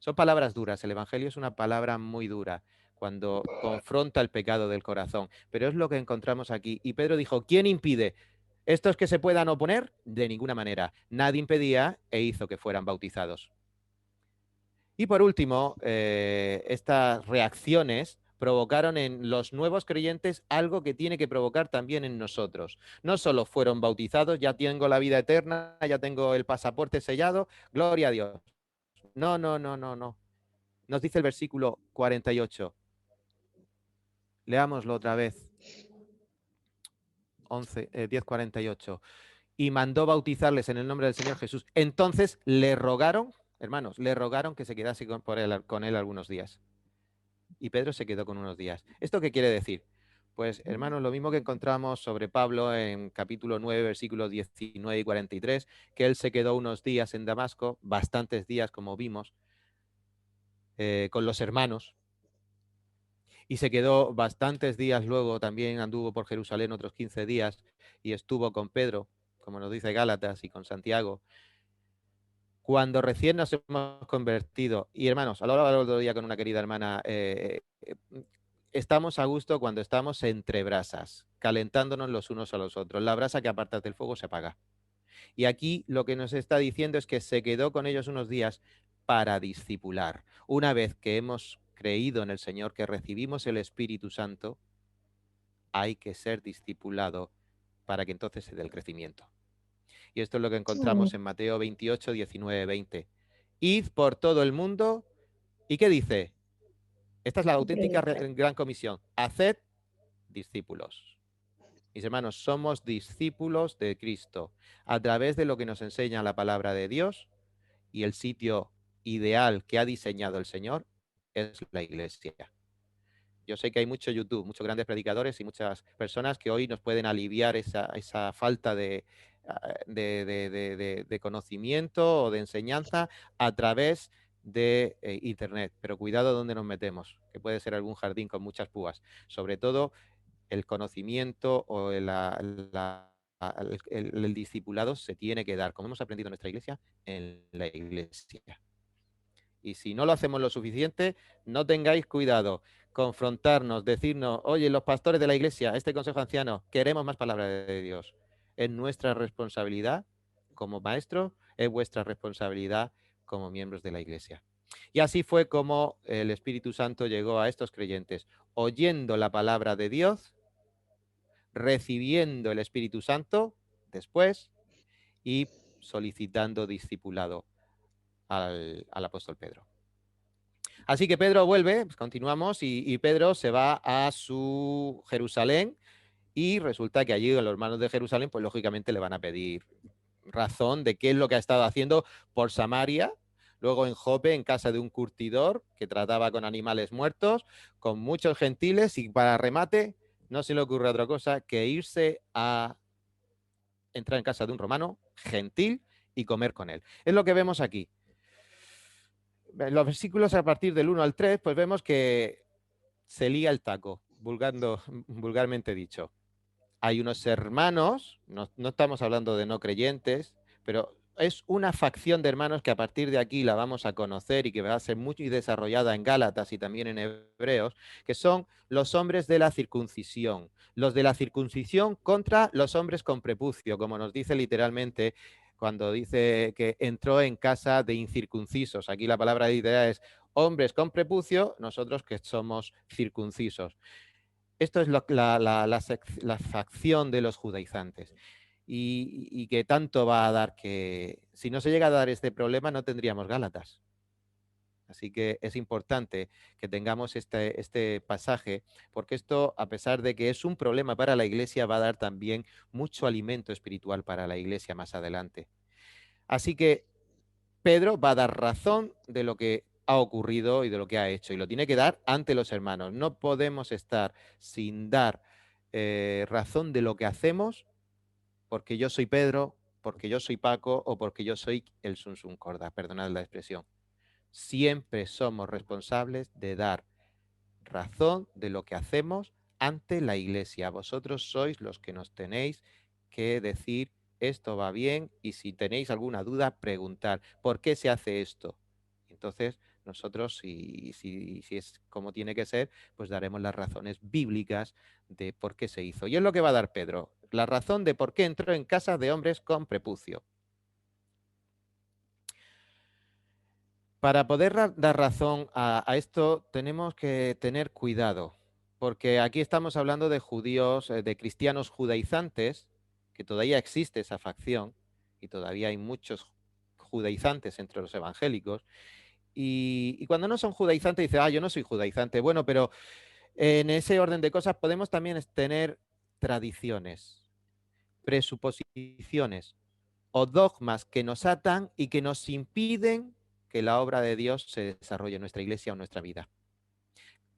Son palabras duras, el Evangelio es una palabra muy dura cuando confronta el pecado del corazón, pero es lo que encontramos aquí. Y Pedro dijo, ¿quién impide? ¿Estos que se puedan oponer? De ninguna manera. Nadie impedía e hizo que fueran bautizados. Y por último, estas reacciones provocaron en los nuevos creyentes algo que tiene que provocar también en nosotros. No solo fueron bautizados, ya tengo la vida eterna, ya tengo el pasaporte sellado, gloria a Dios. No. Nos dice el versículo 48. Leámoslo otra vez. 10:48. Y mandó bautizarles en el nombre del Señor Jesús. Entonces le rogaron, hermanos, le rogaron que se quedase con él algunos días. Y Pedro se quedó con unos días. ¿Esto qué quiere decir? Pues, hermanos, lo mismo que encontramos sobre Pablo en capítulo 9, versículos 19 y 43, que él se quedó unos días en Damasco, bastantes días, como vimos, con los hermanos, y se quedó bastantes días luego, también anduvo por Jerusalén otros 15 días y estuvo con Pedro, como nos dice Gálatas, y con Santiago. Cuando recién nos hemos convertido, y hermanos, hablaba el otro día con una querida hermana, estamos a gusto cuando estamos entre brasas, calentándonos los unos a los otros. La brasa que apartas del fuego se apaga. Y aquí lo que nos está diciendo es que se quedó con ellos unos días para discipular. Una vez que hemos creído en el Señor, que recibimos el Espíritu Santo, hay que ser discipulado para que entonces se dé el crecimiento. Y esto es lo que encontramos en Mateo 28, 19, 20. Id por todo el mundo. ¿Y qué dice? Esta es la auténtica gran comisión. Haced discípulos. Mis hermanos, somos discípulos de Cristo a través de lo que nos enseña la palabra de Dios, y el sitio ideal que ha diseñado el Señor es la iglesia. Yo sé que hay mucho YouTube, muchos grandes predicadores y muchas personas que hoy nos pueden aliviar esa falta de conocimiento o de enseñanza a través de Internet. Pero cuidado donde nos metemos, que puede ser algún jardín con muchas púas. Sobre todo el conocimiento o el discipulado se tiene que dar, como hemos aprendido en nuestra iglesia, en la iglesia. Y si no lo hacemos lo suficiente, no tengáis cuidado. Confrontarnos, decirnos, oye, los pastores de la iglesia, este consejo anciano, queremos más palabra de Dios. Es nuestra responsabilidad como maestros, es vuestra responsabilidad como miembros de la iglesia. Y así fue como el Espíritu Santo llegó a estos creyentes, oyendo la palabra de Dios, recibiendo el Espíritu Santo después y solicitando discipulado al apóstol Pedro. Así que Pedro vuelve, pues continuamos, y Pedro se va a su Jerusalén, y resulta que allí los hermanos de Jerusalén, pues lógicamente le van a pedir razón de qué es lo que ha estado haciendo por Samaria, luego en Jope, en casa de un curtidor que trataba con animales muertos, con muchos gentiles, y para remate no se le ocurre otra cosa que irse a entrar en casa de un romano gentil y comer con él. Es lo que vemos aquí. En los versículos a partir del 1 al 3, pues vemos que se lía el taco, vulgarmente dicho. Hay unos hermanos, no estamos hablando de no creyentes, pero es una facción de hermanos que a partir de aquí la vamos a conocer y que va a ser muy desarrollada en Gálatas y también en Hebreos, que son los hombres de la circuncisión. Los de la circuncisión contra los hombres con prepucio, como nos dice literalmente cuando dice que entró en casa de incircuncisos. Aquí la palabra de idea es hombres con prepucio, nosotros que somos circuncisos. Esto es la facción de los judaizantes. Y que tanto va a dar que si no se llega a dar este problema no tendríamos Gálatas. Así que es importante que tengamos este pasaje, porque esto, a pesar de que es un problema para la iglesia, va a dar también mucho alimento espiritual para la iglesia más adelante. Así que Pedro va a dar razón de lo que ha ocurrido y de lo que ha hecho, y lo tiene que dar ante los hermanos. No podemos estar sin dar razón de lo que hacemos porque yo soy Pedro, porque yo soy Paco o porque yo soy el Sunsun Corda, perdonad la expresión. Siempre somos responsables de dar razón de lo que hacemos ante la iglesia. Vosotros sois los que nos tenéis que decir esto va bien, y si tenéis alguna duda, preguntar ¿por qué se hace esto? Entonces nosotros, si es como tiene que ser, pues daremos las razones bíblicas de por qué se hizo. Y es lo que va a dar Pedro, la razón de por qué entró en casa de hombres con prepucio. Para poder dar razón a esto tenemos que tener cuidado, porque aquí estamos hablando de judíos, de cristianos judaizantes, que todavía existe esa facción y todavía hay muchos judaizantes entre los evangélicos, y cuando no son judaizantes dice, yo no soy judaizante. Bueno, pero en ese orden de cosas podemos también tener tradiciones, presuposiciones o dogmas que nos atan y que nos impiden que la obra de Dios se desarrolle en nuestra iglesia o en nuestra vida.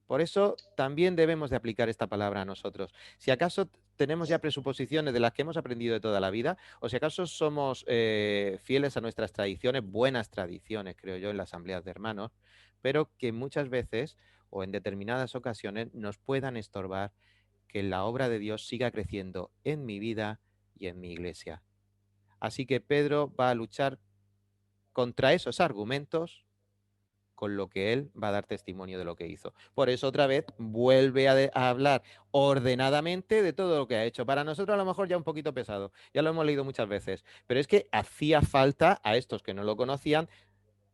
Por eso también debemos de aplicar esta palabra a nosotros. Si acaso tenemos ya presuposiciones de las que hemos aprendido de toda la vida, o si acaso somos fieles a nuestras tradiciones, buenas tradiciones, creo yo, en las asambleas de hermanos, pero que muchas veces o en determinadas ocasiones nos puedan estorbar que la obra de Dios siga creciendo en mi vida y en mi iglesia. Así que Pedro va a luchar contra esos argumentos con lo que él va a dar testimonio de lo que hizo. Por eso otra vez vuelve a hablar ordenadamente de todo lo que ha hecho. Para nosotros a lo mejor ya un poquito pesado, ya lo hemos leído muchas veces, pero es que hacía falta a estos que no lo conocían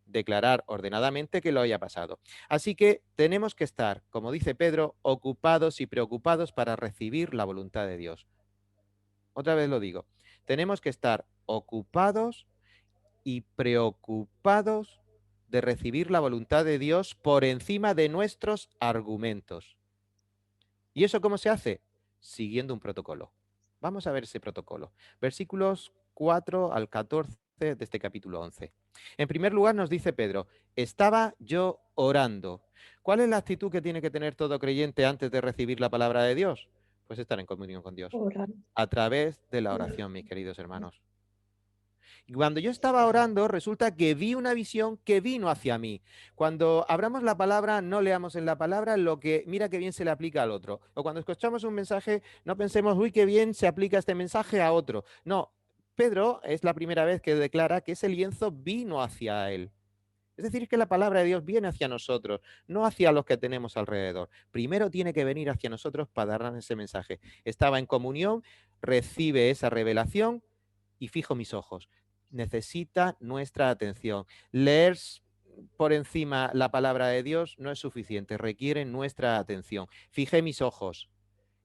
declarar ordenadamente que lo haya pasado. Así que tenemos que estar, como dice Pedro, ocupados y preocupados para recibir la voluntad de Dios. Otra vez lo digo, tenemos que estar ocupados y preocupados de recibir la voluntad de Dios por encima de nuestros argumentos. ¿Y eso cómo se hace? Siguiendo un protocolo. Vamos a ver ese protocolo. Versículos 4 al 14 de este capítulo 11. En primer lugar nos dice Pedro, estaba yo orando. ¿Cuál es la actitud que tiene que tener todo creyente antes de recibir la palabra de Dios? Pues estar en comunión con Dios. Orar. A través de la oración, mis queridos hermanos. Y cuando yo estaba orando, resulta que vi una visión que vino hacia mí. Cuando abramos la palabra, no leamos en la palabra lo que, mira qué bien se le aplica al otro. O cuando escuchamos un mensaje, no pensemos, uy, qué bien se aplica este mensaje a otro. No, Pedro es la primera vez que declara que ese lienzo vino hacia él. Es decir, que la palabra de Dios viene hacia nosotros, no hacia los que tenemos alrededor. Primero tiene que venir hacia nosotros para darnos ese mensaje. Estaba en comunión, recibe esa revelación y fijo mis ojos. Necesita nuestra atención. Leer por encima la palabra de Dios no es suficiente, requiere nuestra atención. Fijé mis ojos.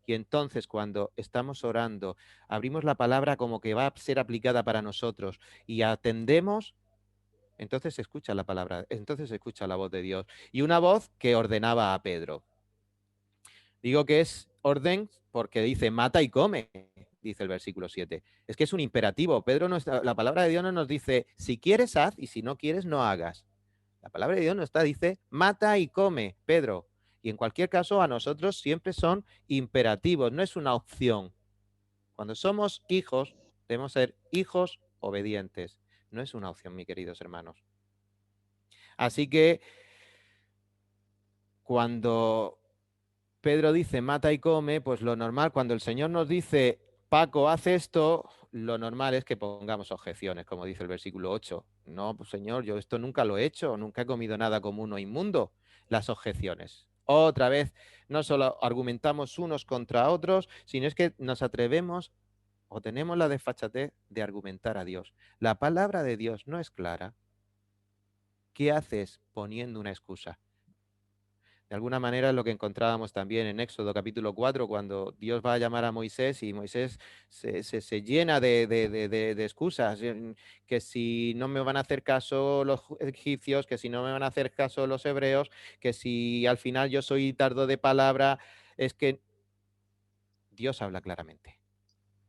Y entonces cuando estamos orando, abrimos la palabra como que va a ser aplicada para nosotros y atendemos, entonces se escucha la palabra, entonces se escucha la voz de Dios. Y una voz que ordenaba a Pedro. Digo que es orden porque dice mata y come, dice el versículo 7. Es que es un imperativo. Pedro no está, la palabra de Dios no nos dice si quieres haz y si no quieres no hagas. La palabra de Dios nos dice mata y come, Pedro. Y en cualquier caso a nosotros siempre son imperativos, no es una opción. Cuando somos hijos, debemos ser hijos obedientes. No es una opción, mis queridos hermanos. Así que cuando Pedro dice mata y come, pues lo normal, cuando el Señor nos dice Paco, haz esto, lo normal es que pongamos objeciones, como dice el versículo 8. No, pues Señor, yo esto nunca lo he hecho, nunca he comido nada común o inmundo. Las objeciones. Otra vez, no solo argumentamos unos contra otros, sino es que nos atrevemos o tenemos la desfachatez de argumentar a Dios. La palabra de Dios no es clara. ¿Qué haces poniendo una excusa? De alguna manera es lo que encontrábamos también en Éxodo capítulo 4, cuando Dios va a llamar a Moisés y Moisés se llena de excusas, que si no me van a hacer caso los egipcios, que si no me van a hacer caso los hebreos, que si al final yo soy tardo de palabra, es que Dios habla claramente.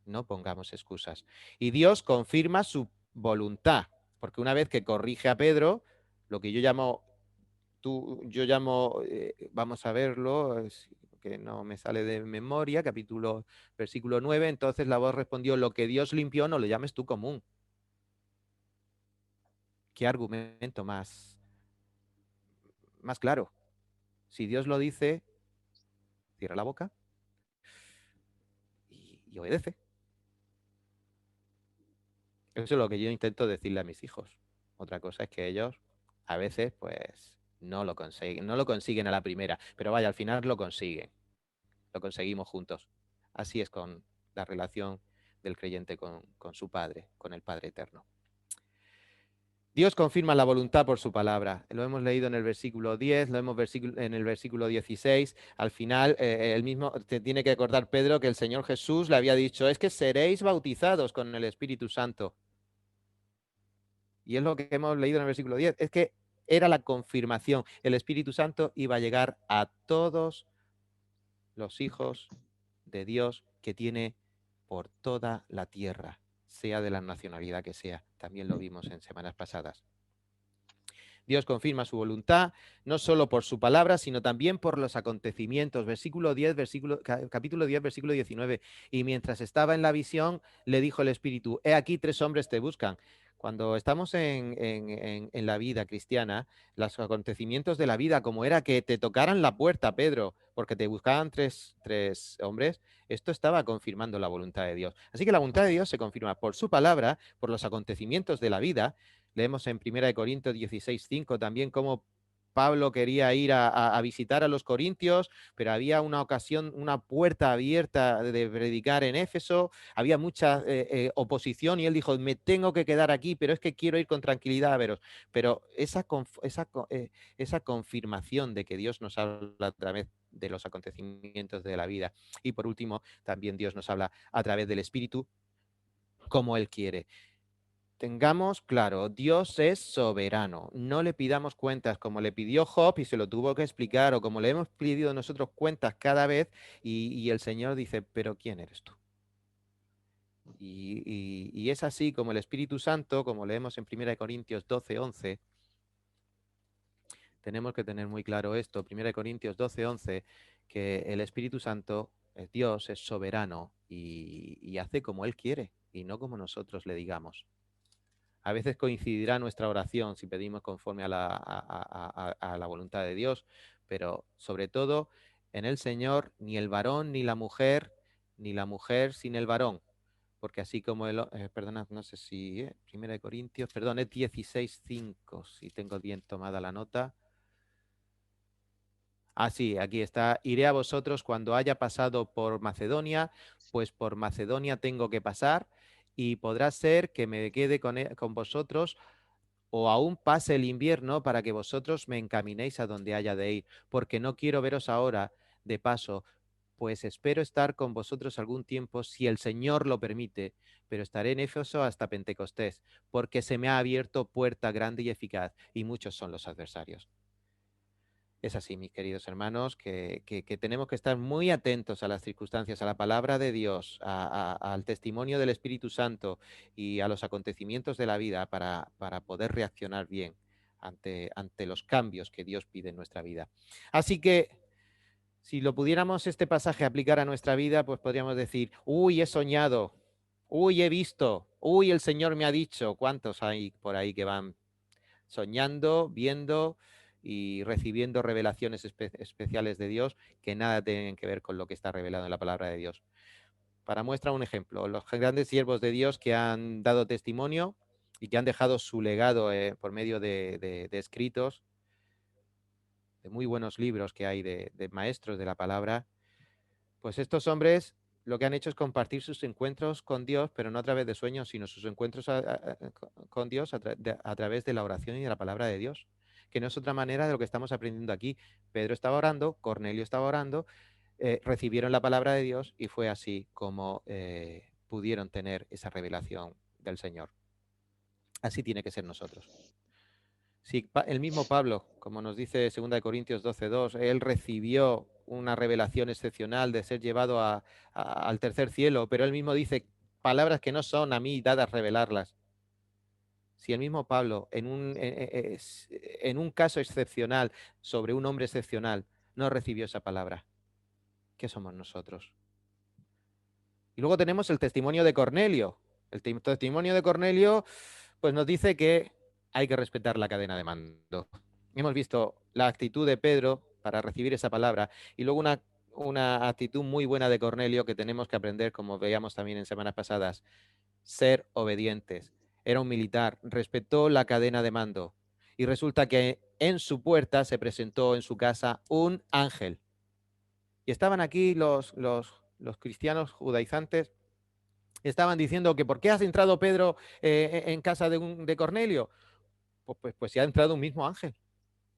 No pongamos excusas. Y Dios confirma su voluntad, porque una vez que corrige a Pedro, lo que yo llamo, vamos a verlo, que no me sale de memoria, versículo 9, entonces la voz respondió, lo que Dios limpió no lo llames tú común. ¿Qué argumento más claro? Si Dios lo dice, cierra la boca y obedece. Eso es lo que yo intento decirle a mis hijos. Otra cosa es que ellos a veces pues no lo consiguen a la primera, pero vaya, al final lo consiguen. Lo conseguimos juntos. Así es con la relación del creyente con su Padre, con el Padre Eterno. Dios confirma la voluntad por su palabra. Lo hemos leído en el versículo 10, lo hemos en el versículo 16. Al final, él mismo te tiene que acordar Pedro que el Señor Jesús le había dicho, es que seréis bautizados con el Espíritu Santo. Y es lo que hemos leído en el versículo 10. Es que era la confirmación. El Espíritu Santo iba a llegar a todos los hijos de Dios que tiene por toda la tierra, sea de la nacionalidad que sea. También lo vimos en semanas pasadas. Dios confirma su voluntad, no solo por su palabra, sino también por los acontecimientos. Capítulo 10, versículo 19. Y mientras estaba en la visión, le dijo el Espíritu, he aquí 3 hombres te buscan. Cuando estamos en la vida cristiana, los acontecimientos de la vida, como era que te tocaran la puerta, Pedro, porque te buscaban tres hombres, esto estaba confirmando la voluntad de Dios. Así que la voluntad de Dios se confirma por su palabra, por los acontecimientos de la vida. Leemos en 1 Corintios 16:5 también cómo Pablo quería ir a visitar a los corintios, pero había una ocasión, una puerta abierta de predicar en Éfeso, había mucha oposición y él dijo, me tengo que quedar aquí, pero es que quiero ir con tranquilidad a veros. Pero esa confirmación de que Dios nos habla a través de los acontecimientos de la vida, y por último, también Dios nos habla a través del Espíritu, como Él quiere. Tengamos claro, Dios es soberano. No le pidamos cuentas como le pidió Job y se lo tuvo que explicar, o como le hemos pedido nosotros cuentas cada vez, y el Señor dice, pero ¿quién eres tú? Y es así como el Espíritu Santo, como leemos en 1 Corintios 12:11, tenemos que tener muy claro esto, 1 Corintios 12:11, que el Espíritu Santo, Dios, es soberano y hace como Él quiere y no como nosotros le digamos. A veces coincidirá nuestra oración si pedimos conforme a la voluntad de Dios, pero sobre todo en el Señor ni el varón ni la mujer sin el varón, porque así como perdonad, no sé si 1 Corintios, perdón, es 16:5, si tengo bien tomada la nota. Ah, sí, aquí está. Iré a vosotros cuando haya pasado por Macedonia, pues por Macedonia tengo que pasar, y podrá ser que me quede con vosotros o aún pase el invierno para que vosotros me encaminéis a donde haya de ir, porque no quiero veros ahora de paso, pues espero estar con vosotros algún tiempo, si el Señor lo permite, pero estaré en Éfeso hasta Pentecostés, porque se me ha abierto puerta grande y eficaz, y muchos son los adversarios. Es así, mis queridos hermanos, que tenemos que estar muy atentos a las circunstancias, a la palabra de Dios, al testimonio del Espíritu Santo y a los acontecimientos de la vida para poder reaccionar bien ante los cambios que Dios pide en nuestra vida. Así que, si lo pudiéramos este pasaje aplicar a nuestra vida, pues podríamos decir, uy, he soñado, uy, he visto, uy, el Señor me ha dicho. ¿Cuántos hay por ahí que van soñando, viendo y recibiendo revelaciones especiales de Dios que nada tienen que ver con lo que está revelado en la palabra de Dios? Para muestra un ejemplo, los grandes siervos de Dios que han dado testimonio y que han dejado su legado por medio de escritos, de muy buenos libros que hay de maestros de la palabra, pues estos hombres lo que han hecho es compartir sus encuentros con Dios, pero no a través de sueños, sino sus encuentros con Dios a través de la oración y de la palabra de Dios, que no es otra manera de lo que estamos aprendiendo aquí. Pedro estaba orando, Cornelio estaba orando, recibieron la palabra de Dios y fue así como pudieron tener esa revelación del Señor. Así tiene que ser nosotros. Si el mismo Pablo, como nos dice 2 Corintios 12:2, él recibió una revelación excepcional de ser llevado al tercer cielo, pero él mismo dice palabras que no son a mí dadas revelarlas. Si el mismo Pablo, en un caso excepcional, sobre un hombre excepcional, no recibió esa palabra, ¿qué somos nosotros? Y luego tenemos el testimonio de Cornelio. El testimonio de Cornelio, pues nos dice que hay que respetar la cadena de mando. Hemos visto la actitud de Pedro para recibir esa palabra y luego una actitud muy buena de Cornelio que tenemos que aprender, como veíamos también en semanas pasadas: ser obedientes. Era un militar, respetó la cadena de mando y resulta que en su puerta se presentó en su casa un ángel. Y estaban aquí los cristianos judaizantes, estaban diciendo que ¿por qué has entrado, Pedro, en casa de Cornelio? Pues ya ha entrado un mismo ángel.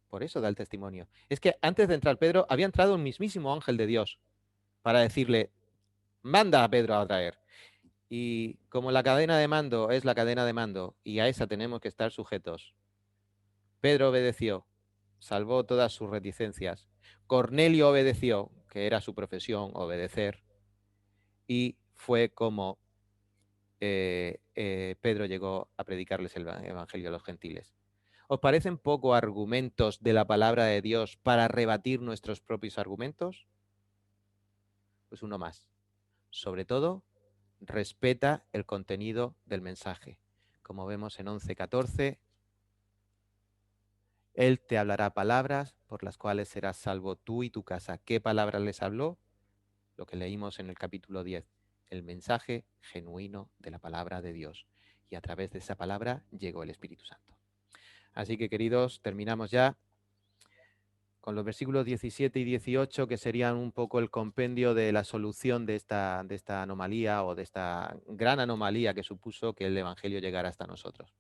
Por eso da el testimonio. Es que antes de entrar Pedro, había entrado un mismísimo ángel de Dios para decirle, manda a Pedro a traer. Y como la cadena de mando es la cadena de mando y a esa tenemos que estar sujetos, Pedro obedeció, salvó todas sus reticencias. Cornelio obedeció, que era su profesión, obedecer, y fue como Pedro llegó a predicarles el evangelio a los gentiles. ¿Os parecen poco argumentos de la palabra de Dios para rebatir nuestros propios argumentos? Pues uno más. Sobre todo, respeta el contenido del mensaje. Como vemos en 11:14, Él te hablará palabras por las cuales serás salvo tú y tu casa. ¿Qué palabras les habló? Lo que leímos en el capítulo 10, el mensaje genuino de la palabra de Dios. Y a través de esa palabra llegó el Espíritu Santo. Así que, queridos, terminamos ya. con los versículos 17 y 18, que serían un poco el compendio de la solución de esta anomalía o de esta gran anomalía que supuso que el Evangelio llegara hasta nosotros.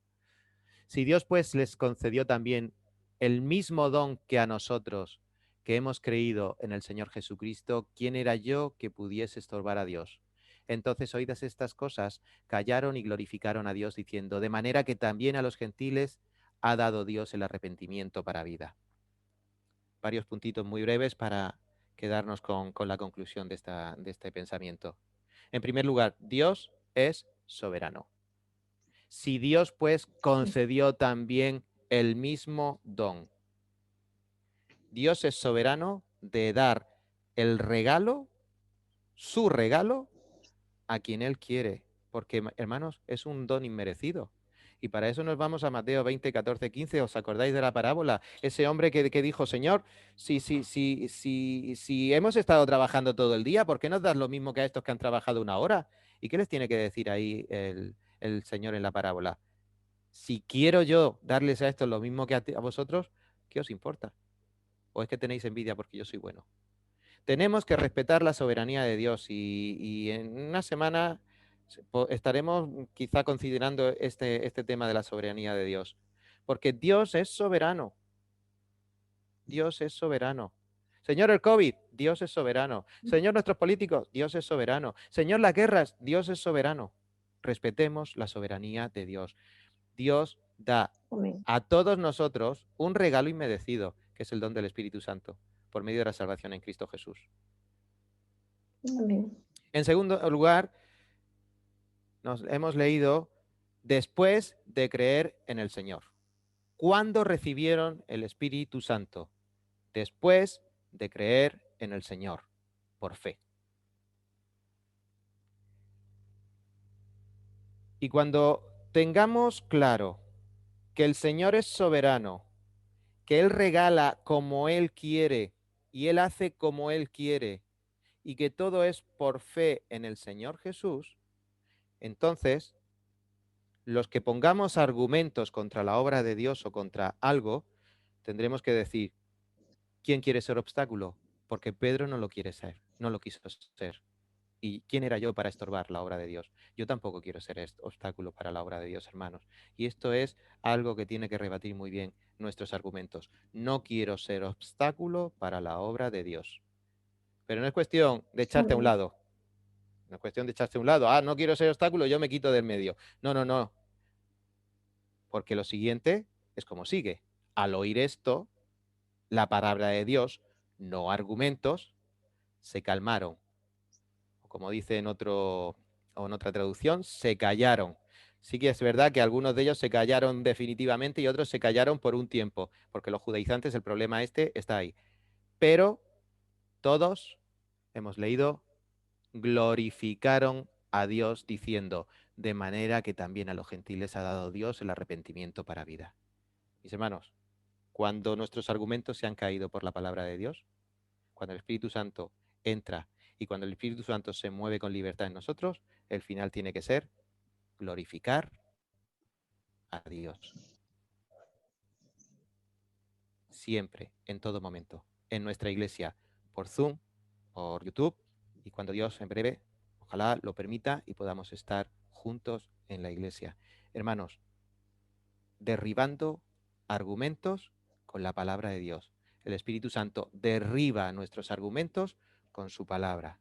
Si Dios pues les concedió también el mismo don que a nosotros, que hemos creído en el Señor Jesucristo, ¿quién era yo que pudiese estorbar a Dios? Entonces, oídas estas cosas, callaron y glorificaron a Dios, diciendo, de manera que también a los gentiles ha dado Dios el arrepentimiento para vida. Varios puntitos muy breves para quedarnos con la conclusión de este pensamiento. En primer lugar, Dios es soberano. Si Dios pues concedió también el mismo don. Dios es soberano de dar el regalo, su regalo, a quien Él quiere. Porque, hermanos, es un don inmerecido. Y para eso nos vamos a Mateo 20, 14, 15. ¿Os acordáis de la parábola? Ese hombre que dijo, Señor, si hemos estado trabajando todo el día, ¿por qué nos das lo mismo que a estos que han trabajado una hora? ¿Y qué les tiene que decir ahí el Señor en la parábola? Si quiero yo darles a estos lo mismo que a vosotros, ¿qué os importa? ¿O es que tenéis envidia porque yo soy bueno? Tenemos que respetar la soberanía de Dios y en una semana estaremos quizá considerando este tema de la soberanía de Dios. Porque Dios es soberano. Dios es soberano. Señor, el COVID, Dios es soberano. Señor, nuestros políticos, Dios es soberano. Señor, las guerras, Dios es soberano. Respetemos la soberanía de Dios. Dios da Amén. a todos nosotros un regalo inmerecido, que es el don del Espíritu Santo, por medio de la salvación en Cristo Jesús. Amén. En segundo lugar, nos hemos leído después de creer en el Señor. ¿Cuándo recibieron el Espíritu Santo? Después de creer en el Señor, por fe. Y cuando tengamos claro que el Señor es soberano, que Él regala como Él quiere y Él hace como Él quiere y que todo es por fe en el Señor Jesús, entonces los que pongamos argumentos contra la obra de Dios o contra algo, tendremos que decir, ¿quién quiere ser obstáculo? Porque Pedro no lo quiere ser, no lo quiso ser. ¿Y quién era yo para estorbar la obra de Dios? Yo tampoco quiero ser obstáculo para la obra de Dios, hermanos. Y esto es algo que tiene que rebatir muy bien nuestros argumentos. No quiero ser obstáculo para la obra de Dios. Pero no es cuestión de echarte a un lado. No es cuestión de echarse a un lado. Ah, no quiero ser obstáculo, yo me quito del medio. No, no, no. Porque lo siguiente es como sigue. Al oír esto, la palabra de Dios, no argumentos, se calmaron. O como dice en otra traducción, se callaron. Sí que es verdad que algunos de ellos se callaron definitivamente y otros se callaron por un tiempo, porque los judaizantes, el problema está ahí. Pero todos, hemos leído, glorificaron a Dios diciendo, de manera que también a los gentiles ha dado Dios el arrepentimiento para vida. Mis hermanos, cuando nuestros argumentos se han caído por la palabra de Dios, cuando el Espíritu Santo entra y cuando el Espíritu Santo se mueve con libertad en nosotros, el final tiene que ser glorificar a Dios. Siempre, en todo momento, en nuestra iglesia, por Zoom, por YouTube, y cuando Dios en breve, ojalá lo permita y podamos estar juntos en la iglesia. Hermanos, derribando argumentos con la palabra de Dios. El Espíritu Santo derriba nuestros argumentos con su palabra.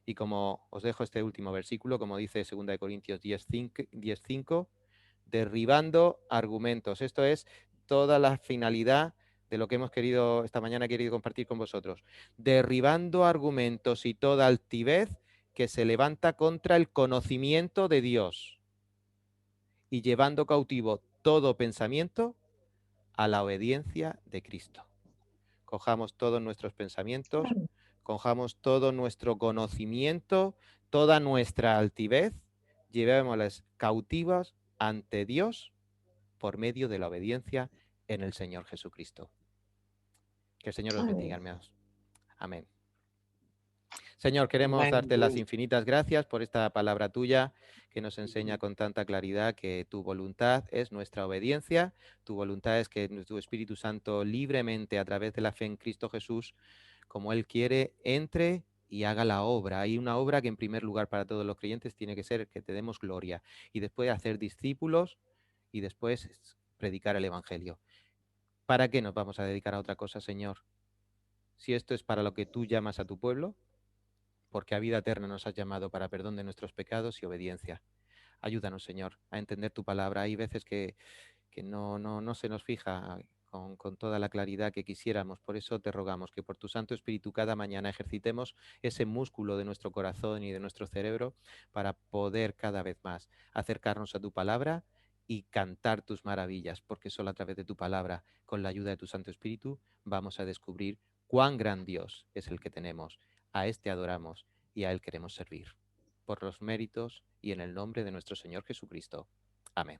Y como os dejo este último versículo, como dice 2 Corintios 10:5, derribando argumentos. Esto es toda la finalidad de lo que hemos querido, esta mañana he querido compartir con vosotros. Derribando argumentos y toda altivez que se levanta contra el conocimiento de Dios y llevando cautivo todo pensamiento a la obediencia de Cristo. Cojamos todos nuestros pensamientos, cojamos todo nuestro conocimiento, toda nuestra altivez, llevémoslas cautivas ante Dios por medio de la obediencia en el Señor Jesucristo. Que el Señor os bendiga, hermanos. Amén. Señor, queremos Amén, darte las Dios. infinitas gracias por esta palabra tuya que nos enseña con tanta claridad que tu voluntad es nuestra obediencia, tu voluntad es que tu Espíritu Santo libremente a través de la fe en Cristo Jesús, como Él quiere, entre y haga la obra. Hay una obra que en primer lugar para todos los creyentes tiene que ser que te demos gloria y después hacer discípulos y después predicar el Evangelio. ¿Para qué nos vamos a dedicar a otra cosa, Señor? Si esto es para lo que tú llamas a tu pueblo, porque a vida eterna nos has llamado para perdón de nuestros pecados y obediencia. Ayúdanos, Señor, a entender tu palabra. Hay veces que no se nos fija con toda la claridad que quisiéramos. Por eso te rogamos que por tu Santo Espíritu cada mañana ejercitemos ese músculo de nuestro corazón y de nuestro cerebro para poder cada vez más acercarnos a tu palabra y cantar tus maravillas, porque solo a través de tu palabra, con la ayuda de tu Santo Espíritu, vamos a descubrir cuán gran Dios es el que tenemos. A este adoramos y a él queremos servir. Por los méritos y en el nombre de nuestro Señor Jesucristo. Amén.